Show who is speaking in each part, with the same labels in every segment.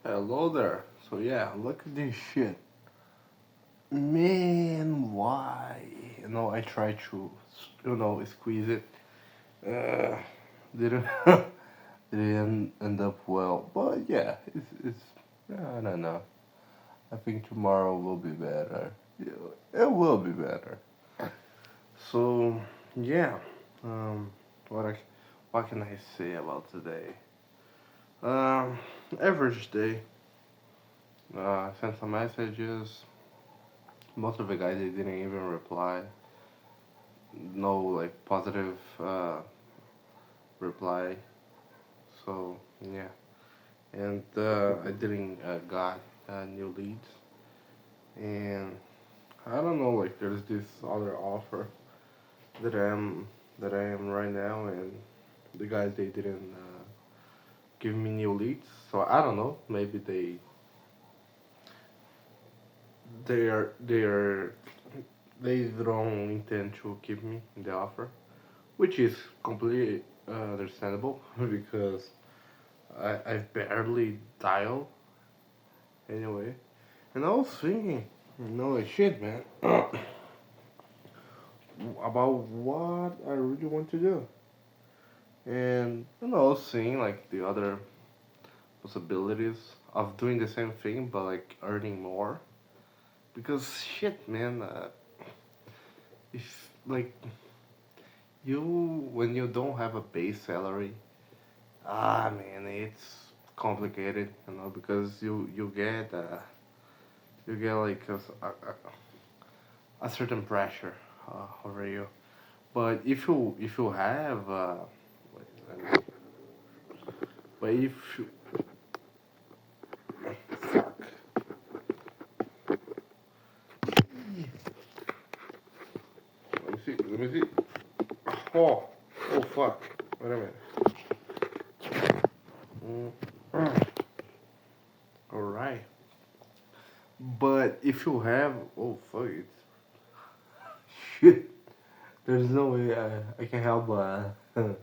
Speaker 1: Hello there. So yeah, look at this shit. Man, why? I tried to, squeeze it. Uh, didn't didn't end up well. But yeah, it's I don't know. I think tomorrow will be better. Yeah, it will be better. So yeah, um, what I what can I say about today? Um, Average day. Sent some messages. Most of the guys they didn't even reply. No like positive reply. So yeah, and I didn't got new leads, and I don't know like there's this other offer that I am right now, and the guys they didn't give me new leads. So I don't know. Maybe they are they don't intend to keep me in the offer, which is completely understandable because I've barely dialed anyway. And I was thinking, like shit, man, about what I really want to do. And I was seeing like the other possibilities of doing the same thing but like earning more. Because shit, man, if like you when you don't have a base salary, man, it's complicated, because you get like a certain pressure over you. But if you have wait, but if you, fuck, let me see. Oh, oh fuck. Wait a minute. Mm, all right. But if you have, oh fuck it, shit. There's no way I can help look at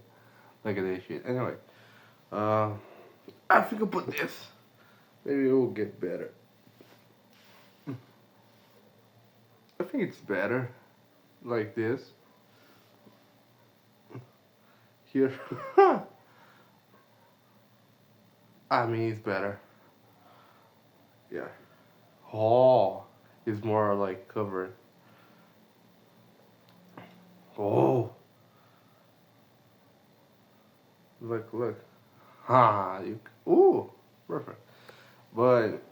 Speaker 1: this shit. Anyway, uh, I think I'll put this. Maybe it will get better. I think it's better like this here. I mean, it's better. Yeah. Oh, it's more like covered. Oh, look. You. Ooh, perfect. But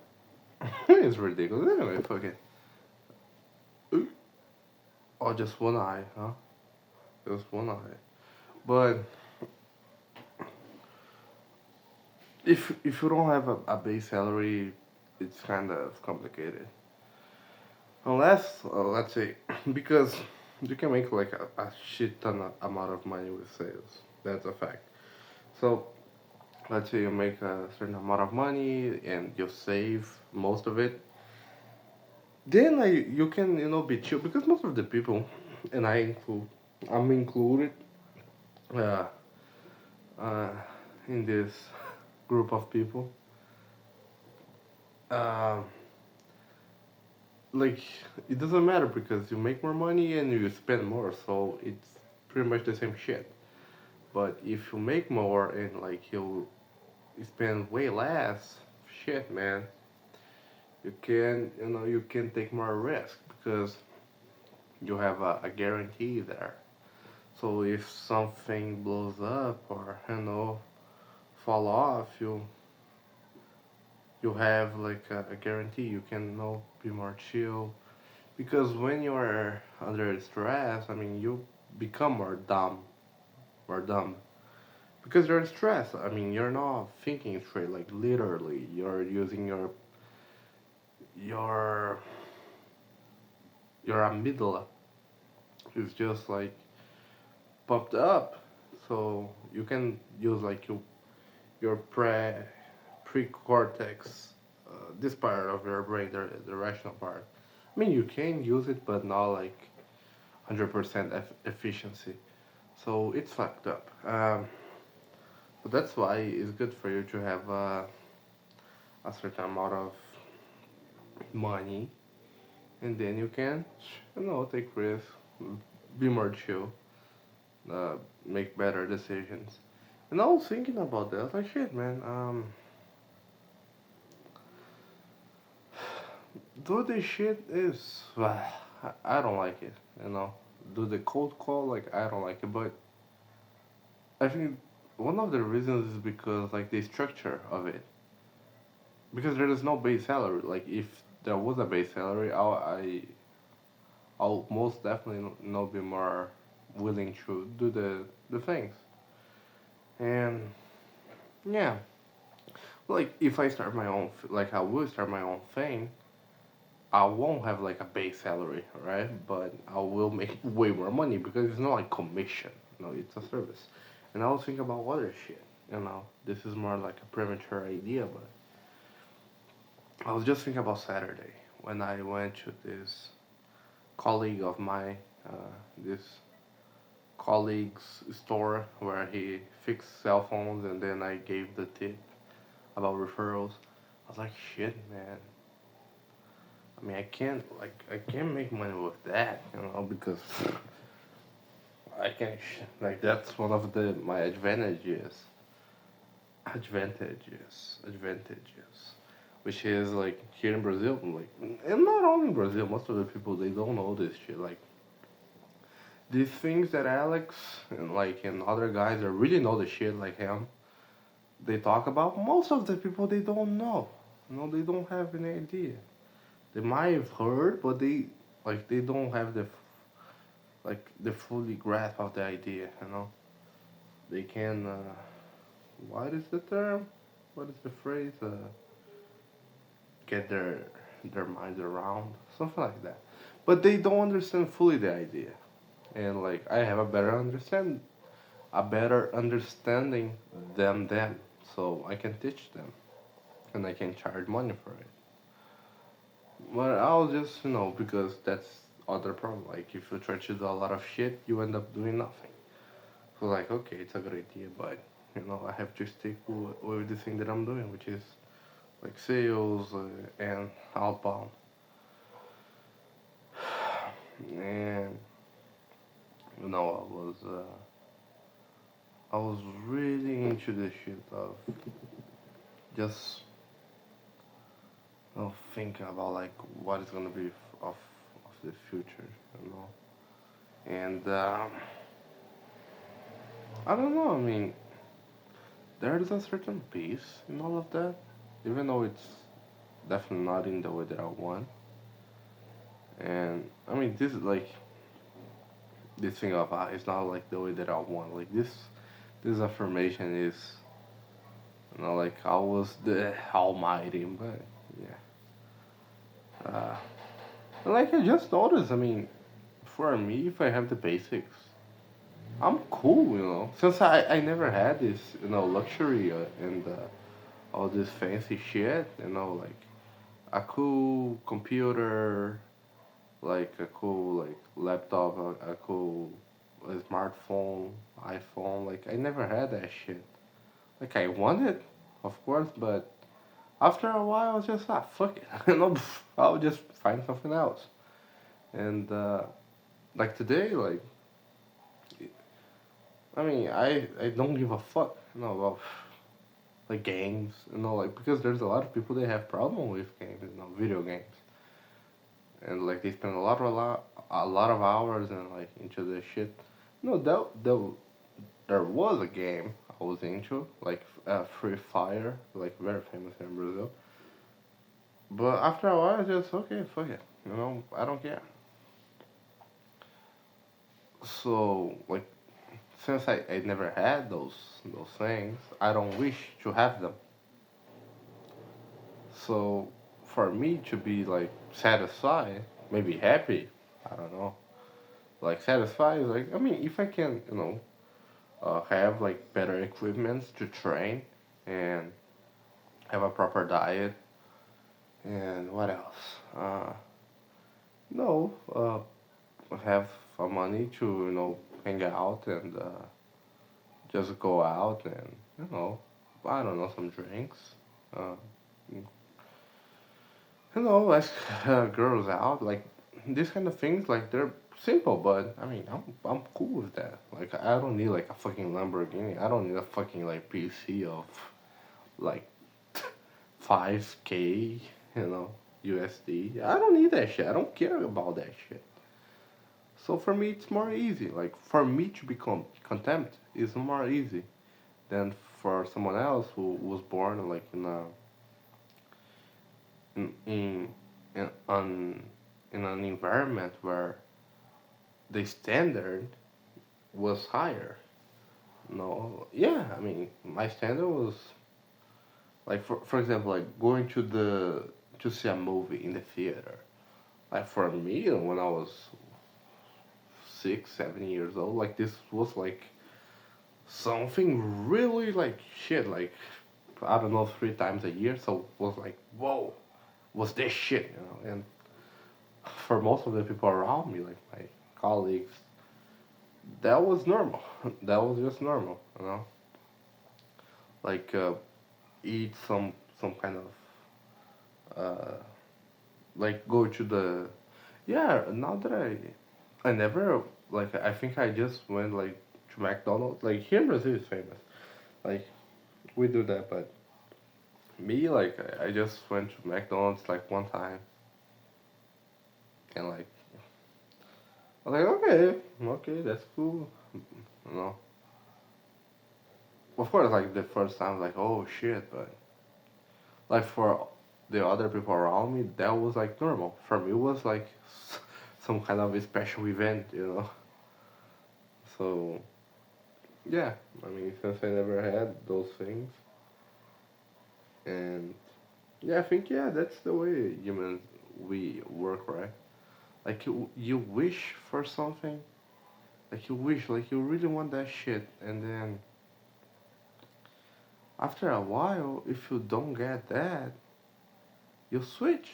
Speaker 1: it's ridiculous. Anyway, fuck it. Ooh. Oh, just one eye, huh? Just one eye. But if you don't have a base salary, it's kind of complicated. Unless, let's say, because you can make like a shit ton of amount of money with sales. That's a fact. So let's say you make a certain amount of money and you save most of it. Then you can be chill because most of the people, and I'm included, uh, uh, in this group of people. Uh, like it doesn't matter because you make more money and you spend more, so it's pretty much the same shit. But if you make more and like you spend way less, shit, man, you can take more risk because you have a guarantee there. So if something blows up or fall off, you have like a guarantee. You can be more chill because when you are under stress, I mean, you become more dumb because you're stressed. I mean, you're not thinking straight. Like literally, you're using your your amygdala is just like pumped up, so you can use like your pre-cortex, this part of your brain, the rational part. I mean, you can use it, but not like 100% efficiency. So it's fucked up. But that's why it's good for you to have a certain amount of money, and then you can, take risks, be more chill, uh, make better decisions. And I was thinking about that, like shit, man. Do this shit is, I don't like it, you know. Do the cold call, like I don't like it, but I think one of the reasons is because like the structure of it, because there is no base salary. Like if there was a base salary, I'll most definitely not be more willing to do the things. And yeah, like if I start my own, like I will start my own thing, I won't have like a base salary, right? But I will make way more money because it's not like commission. No, it's a service. And I was thinking about other shit. This is more like a premature idea, but I was just thinking about Saturday when I went to this colleague of mine, this colleague's store where he fixed cell phones, and then I gave the tip about referrals. I was like, shit, man. I mean, I can't make money with that, because I can like that's one of the my advantages, which is like here in Brazil, like, and not only in Brazil, most of the people they don't know this shit. Like these things that Alex and other guys that really know the shit like him, they talk about. Most of the people they don't know, they don't have any idea. They might have heard, but they don't have the fully grasp of the idea. They can. What is the term? What is the phrase? Get their minds around something like that. But they don't understand fully the idea, and like I have a better understanding than them, so I can teach them, and I can charge money for it. But I'll just because that's other problem. Like if you try to do a lot of shit, you end up doing nothing. So like okay, it's a good idea, but I have to stick with the thing that I'm doing, which is like sales and outbound. And I was really into the shit of just thinking about like what is gonna be of the future, and I don't know. I mean, there is a certain peace in all of that, even though it's definitely not in the way that I want. And I mean, this is like this thing of it's not like the way that I want. Like this affirmation is like I was the Almighty, but yeah. Like I just noticed. I mean, for me, if I have the basics, I'm cool. Since I never had this luxury and all this fancy shit. Like a cool computer, like a cool like laptop, a cool smartphone, iPhone. Like I never had that shit. Like I wanted, of course, but after a while, I was just fuck it. I'll just find something else. And like today, like I mean, I don't give a fuck, about like games, like because there's a lot of people that have problem with games, video games, and like they spend a lot of hours and like into this shit. No, there was a game I was into, like Free Fire, like very famous in Brazil. But after a while, I just okay, fuck it, I don't care. So like since I never had those things, I don't wish to have them. So for me to be like satisfied, maybe happy, I don't know. Like satisfied is like I mean if I can have like better equipments to train and have a proper diet and what else? No, have some money to hang out and just go out and I don't know some drinks. Uh, ask girls out, like these kind of things, like they're simple, but I mean, I'm cool with that. Like I don't need like a fucking Lamborghini. I don't need a fucking like PC of like 5K, USD. I don't need that shit. I don't care about that shit. So for me, it's more easy. Like for me to become contempt is more easy than for someone else who was born like in in in, on, in an environment where the standard was higher. No, yeah, I mean my standard was like for example like going to see a movie in the theater. Like for me, when I was 6, 7 years old, like this was like something really like shit. Like I don't know, 3 times a year. So it was like whoa, was this shit. And for most of the people around me, like my colleagues, that was normal. That was just normal. Like eat some kind of like go to the yeah. Now that I never like I think I just went like to McDonald's. Like here in Brazil is famous. Like we do that, but me like I just went to McDonald's like one time and like I was like okay, that's cool. You know, of course like the first time like oh shit, but like for the other people around me that was like normal. For me it was like some kind of a special event. So yeah, I mean since I never had those things and yeah, I think yeah that's the way humans we work, right? Like you wish for something, like you wish, like you really want that shit, and then after a while, if you don't get that, you switch.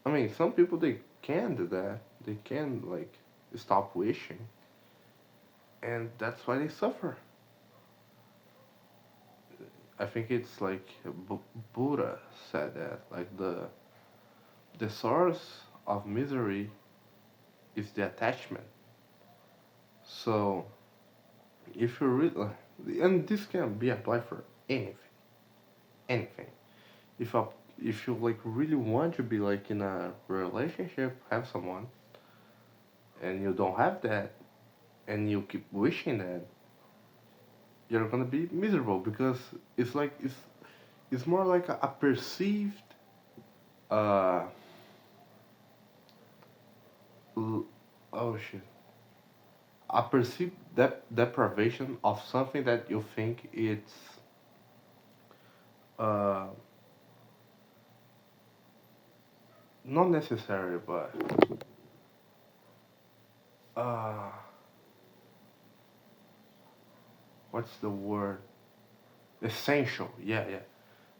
Speaker 1: I mean, some people they can do that. They can like stop wishing, and that's why they suffer. I think it's like Buddha said that, like the source of misery is the attachment. So if you really, and this can be applied for anything. If a, if you like really want to be like in a relationship, have someone, and you don't have that, and you keep wishing that, you're gonna be miserable because it's like it's more like a perceived uh oh shit, a perceived deprivation of something that you think it's uh not necessary, but uh what's the word, essential. Yeah.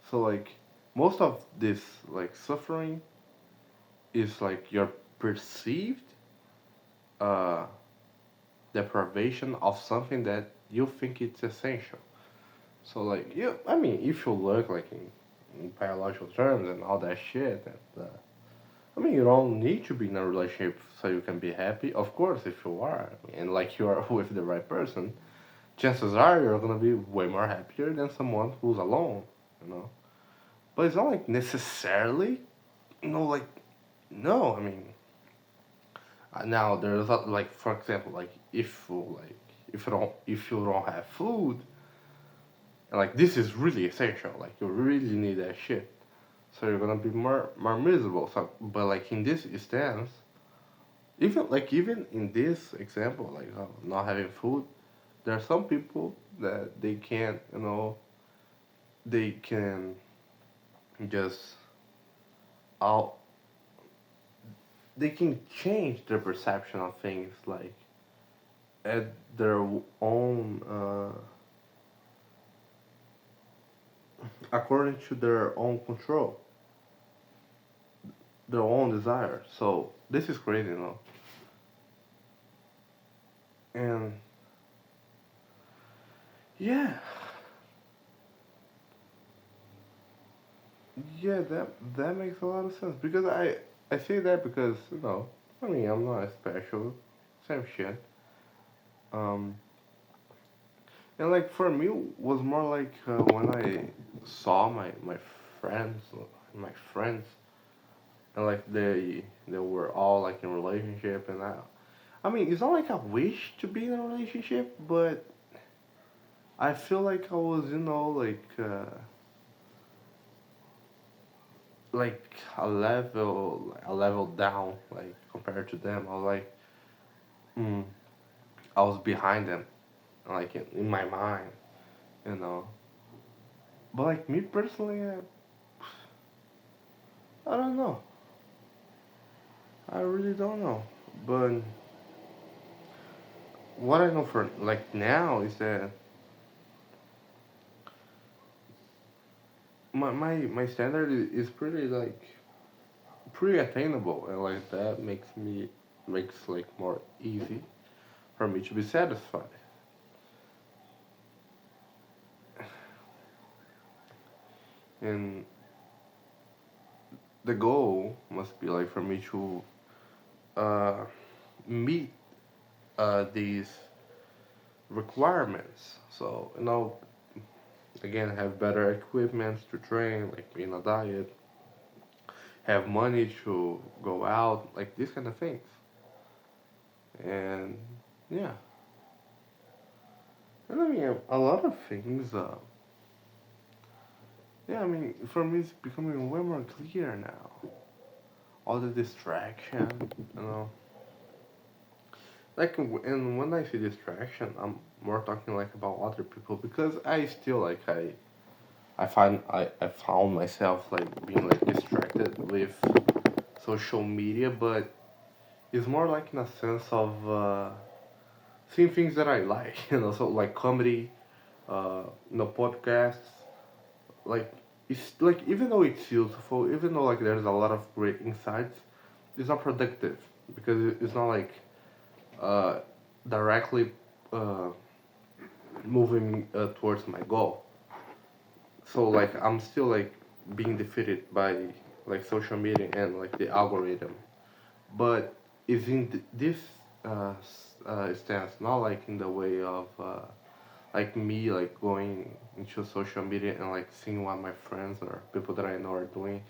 Speaker 1: So like most of this like suffering is like your perceived uh deprivation of something that you think it's essential. So like you, I mean, if you look like in biological terms and all that shit, and I mean, you don't need to be in a relationship so you can be happy. Of course, if you are, and like you are with the right person, chances are you're gonna be way more happier than someone who's alone. But it's not like necessarily, like no. I mean, now there's like for example, like if you don't have food, and like this is really essential, like you really need that shit. So you're gonna be more miserable. So, but like in this stance, even in this example, like not having food, there are some people that they can't, they can just out, they can change their perception of things like at their own, according to their own control, their own desire. So this is crazy. And yeah, Yeah, that makes a lot of sense because I say that because I mean I'm not special, same shit. Um, and like for me was more like when I saw my friends, my friends, and like they were all like in relationship, and I mean it's not like I wish to be in a relationship, but I feel like I was like a level down like compared to them. I was like mm, I was behind them like in my mind, you know. But like me personally, I don't know. I really don't know. But what I know for like now is that my standard is pretty like pretty attainable, and like that makes like more easy for me to be satisfied. And the goal must be like for me to uh, meet these requirements. So again, have better equipment to train, like being a diet, have money to go out, like these kind of things. And yeah, and I mean a lot of things. Yeah, I mean for me it's becoming way more clear now. All the distraction, you know. Like, and when I say distraction, I'm more talking like about other people because I still like I found myself like being like distracted with social media, but it's more like in a sense of seeing things that I like, so like comedy, podcasts, like it's like even though it's useful, even though like there's a lot of great insights, it's not productive because it's not like uh, directly uh, moving towards my goal. So like I'm still like being defeated by like social media and like the algorithm, but it's in this stance, not like in the way of like me like going into social media and like seeing what my friends or people that I know are doing,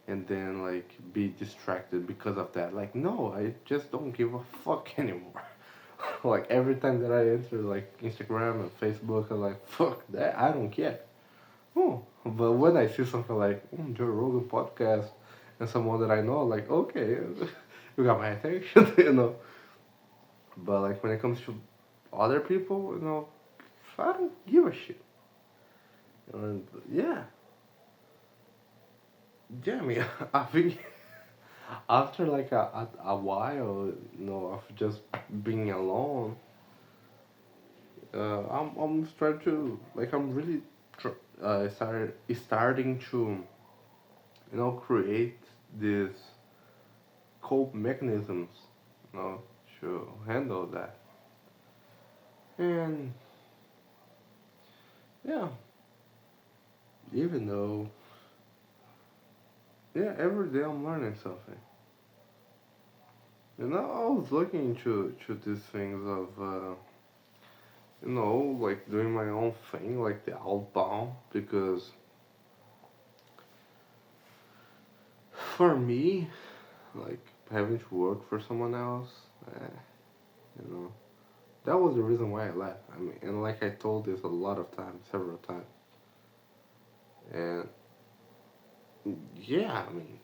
Speaker 1: and then like be distracted because of that. Like no, I just don't give a fuck anymore. Like every time that I enter like Instagram and Facebook, I'm like fuck that, I don't care. Oh, but when I see something like Joe Rogan podcast and someone that I know, like okay, you got my attention, But like when it comes to other people, I don't give a shit. And yeah, yeah. I mean, I think after like a while, of just being alone, I'm starting to like I'm really starting to create these cope mechanisms, you know, to handle that. And yeah, even though yeah, every day I'm learning something. I was looking into these things of like doing my own thing, like the outbound, because for me, like having to work for someone else, eh, you know, that was the reason why I left. I mean, and like I told this a lot of times, several times, and yeah, I mean,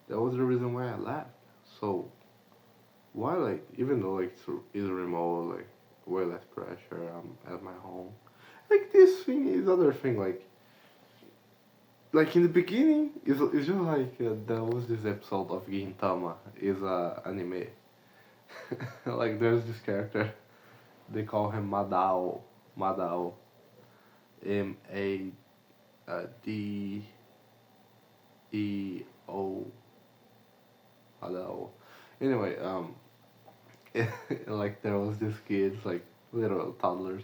Speaker 1: that was the reason why I left. So why like even though like it's remote, like way less pressure, I'm at my home. Like this thing is other thing like in the beginning, it's just like there was this episode of Gintama, is a anime. Like there's this character, they call him Madao, Madao, Madeo, Madao. Anyway, like there was this kids like little toddlers.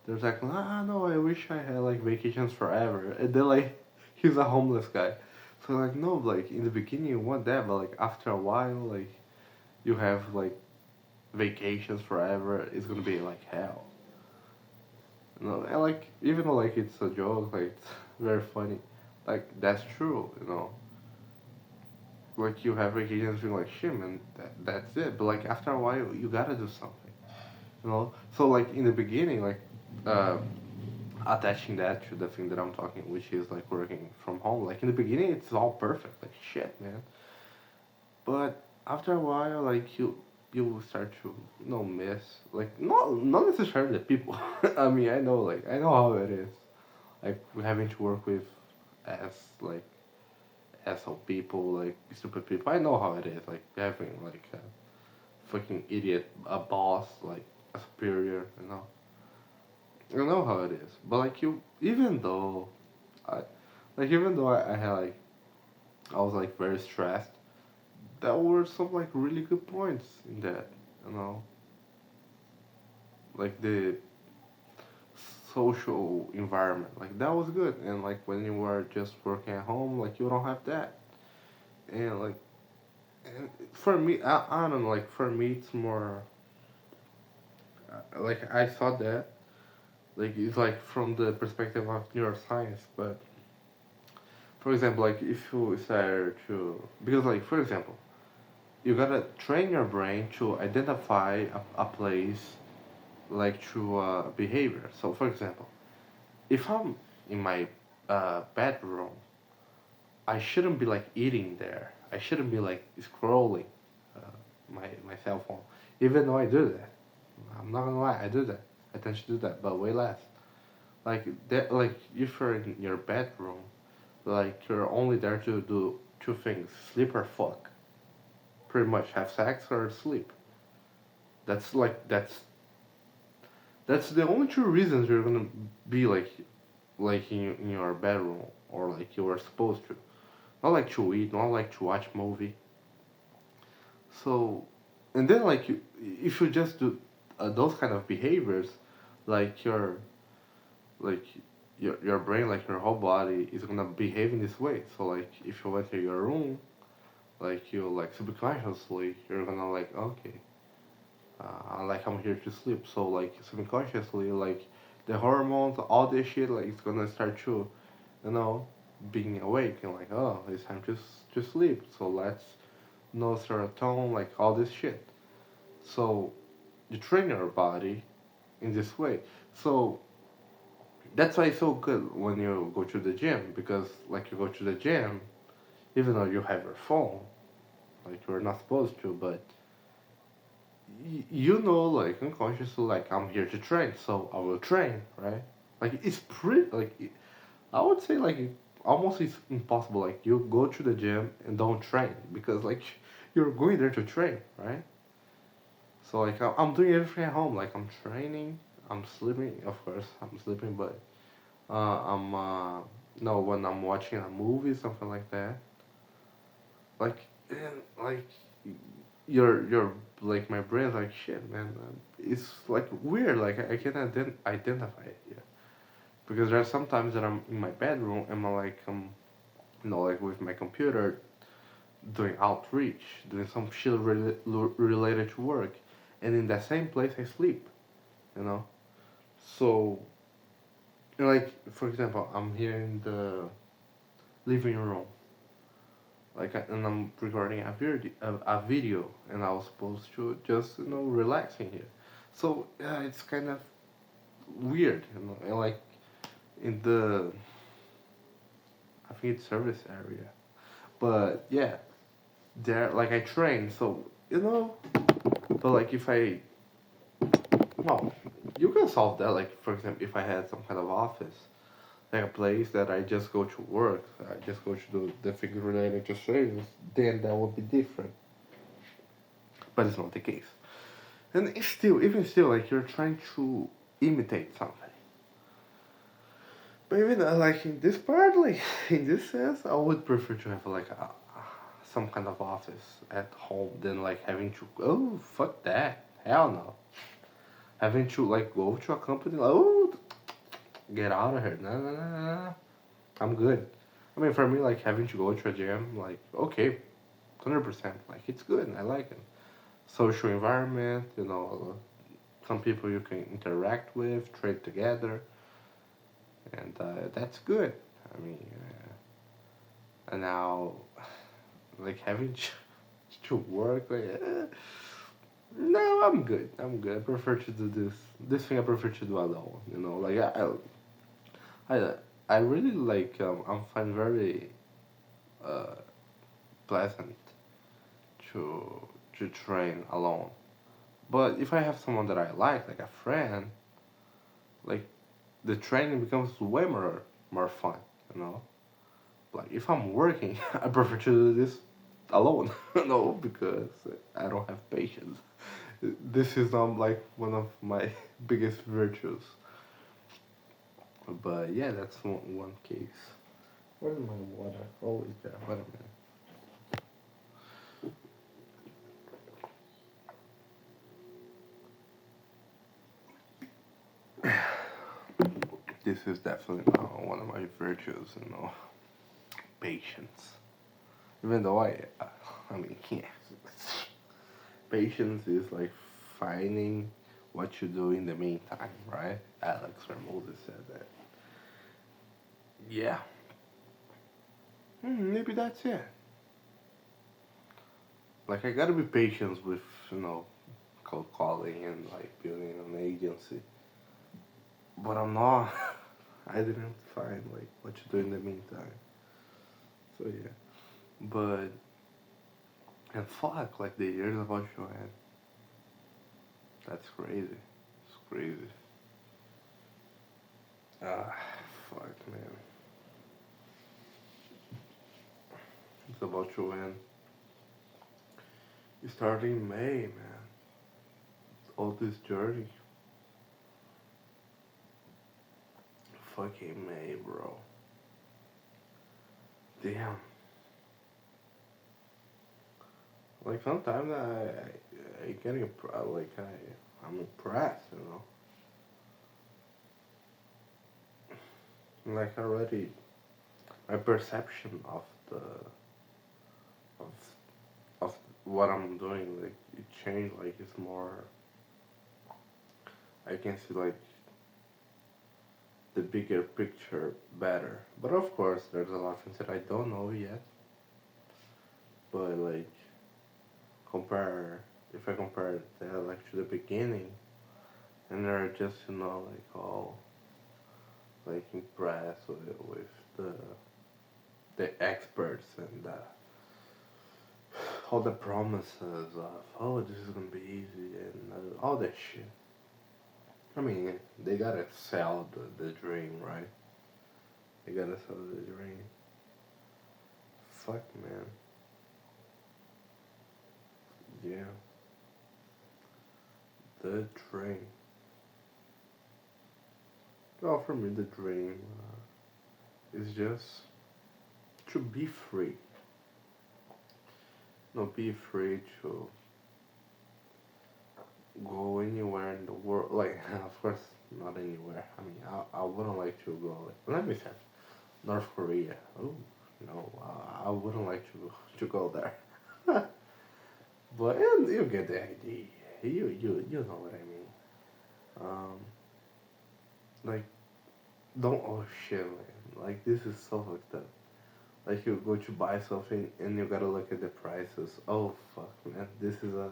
Speaker 1: There's like no, I wish I had like vacations forever, and then like he's a homeless guy. So like no, like in the beginning you want that, but like after a while, like you have like vacations forever. It's gonna be like hell. And like even though like it's a joke, like it's very funny. Like that's true. Like you have vacations, being like shit, man. That's it. But like after a while, you gotta do something. So like in the beginning, like uh, attaching that to the thing that I'm talking, which is like working from home. Like in the beginning, it's all perfect, like shit, man. But after a while, like you will start to miss like not necessarily the people. I mean, I know how it is. Like having to work with as like asshole people, like stupid people. I know how it is. Like having like a fucking idiot, a boss, like a superior. I know how it is. But like I, even though I had like, I was like very stressed. There were some like really good points in that. You know, like the social environment, like that was good. And like when you were just working at home, like you don't have that. And like, and for me, I don't know. Like for me, it's more like I saw that. Like it's like from the perspective of neuroscience, but for example, like if you start to, because like for example, you gotta train your brain to identify a place like through behavior. So for example, if I'm in my bedroom, I shouldn't be like eating there. I shouldn't be like scrolling my cell phone, even though I do that. I'm not gonna lie, I do that. I tend to do that, but way less. Like that, like if you're in your bedroom, like you're only there to do two things: sleep or fuck. Pretty much have sex or sleep. That's like that's the only two reasons you're gonna be like in your bedroom or like you were supposed to. Not like to eat, not like to watch movie. So, and then like if you just do those kind of behaviors, like like your brain, like your whole body is gonna behave in this way. So like if you enter your room, like you like subconsciously you're gonna like okay, like I'm here to sleep. So like subconsciously like the hormones, all this shit, like it's gonna start to, you know, being awake and like oh it's time to sleep. So let's no serotonin, like all this shit. So you train your body in this way. So that's why it's so good when you go to the gym because like you go to the gym, even though you have your phone, like you're not supposed to, but you know, like unconsciously, like I'm here to train, so I will train, right? Like it's pretty, like I would say, like almost it's impossible. Like you go to the gym and don't train because like you're going there to train, right? So like I'm doing everything at home. Like I'm training, I'm sleeping. Of course, I'm sleeping, but I'm no when I'm watching a movie, something like that. Like and like your like my brain's like shit, man. It's like weird. Like I can't identify it yet because there are some times that I'm in my bedroom and I'm like like with my computer doing outreach, doing some shit related to work, and in that same place I sleep. You know, so like for example, I'm here in the living room, like and I'm recording a video, and I was supposed to just relaxing here. So it's kind of weird, and like in the I think it's service area, but yeah, there like I train, so but like if I well, you can solve that. Like for example, if I had some kind of office, like a place that I just go to work, I just go to do the things related to sales, then that would be different. But it's not the case. And it's still, even still, like you're trying to imitate something. But even like in this part, like in this sense, I would prefer to have like some kind of office at home than like having to. Oh fuck that! Hell no! Having to like go to a company. Like, oh, get out of here! No, no, no, no, no. I'm good. I mean, for me, like having to go to a gym, like okay, 100%. Like it's good. I like it. Social environment, some people you can interact with, trade together, and that's good. I mean, and now like having to work, like, no, I'm good. I'm good. I prefer to do this. This thing I prefer to do alone. Like I, I really like. I'm find very uh, pleasant to train alone. But if I have someone that I like a friend, like the training becomes way more fun. You know, like if I'm working, I prefer to do this alone. No, because I don't have patience. This is not like one of my biggest virtues. But yeah, that's one case. Where's my water? Oh, it's there. Wait a minute. This is definitely not one of my virtues. Patience. Even though I mean, yeah, patience is like finding what you do in the meantime, right? Alex Ramosi said that. Yeah, maybe that's it. Like I gotta be patient with cold calling and like building an agency, but I'm not. I didn't find like what to do in the meantime. So yeah, but and fuck, like the years about Joanne. That's crazy. It's crazy. Ah, fuck, man. It's about Joanne. It's starting May, man. All this journey. Fucking May, bro. Damn. Like sometimes I getting like I'm impressed. Like already my perception the of of what I'm doing, like it changed. Like it's more. I can see like the bigger picture better. But of course, there's a lot of things that I don't know yet. But like compare, if I compare that like to the beginning, and they're just like all like impressed with the the experts and all the promises of this is gonna be easy and all that shit. I mean, they gotta sell the dream, right? They gotta sell the dream. Fuck, man. Yeah, the dream. Well, for me, the dream is just to be free. No, be free to go anywhere in the world. Like, of course, not anywhere. I mean, I wouldn't like to go. Like, let me say, North Korea. Oh, no, I wouldn't like to go there. But you get the idea. You know what I mean. Um, like don't oh shit, man. Like this is so fucked up. Like you go to buy something and you gotta look at the prices. Oh fuck, man. This is a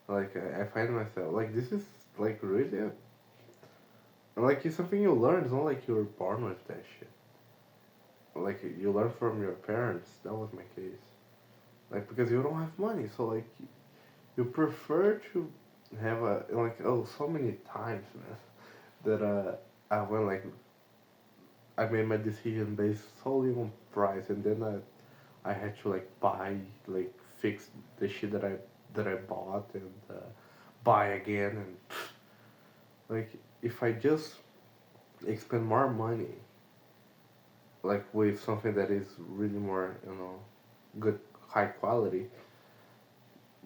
Speaker 1: like I find myself like this is like really like it's something you learn. It's not like you were born with that shit. Like you learn from your parents. That was my case. Like because you don't have money, so like you prefer to have a like so many times, man, that I went like I made my decision based solely on price, and then I had to like buy like fix the shit that I bought and buy again and like if I just like spend more money like with something that is really more good high quality,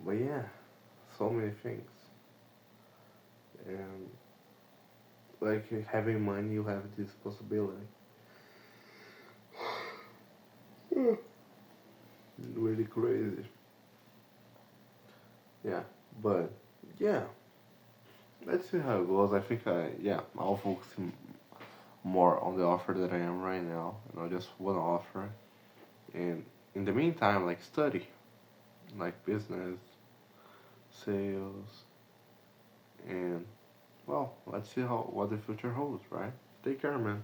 Speaker 1: but yeah, so many things and like having money you have this possibility. Yeah, but yeah, let's see how it goes. I think I'll focus more on the offer that I am right now, just one offer, and in the meantime, like study, like business, sales, and well, let's see how what the future holds, right? Take care, man.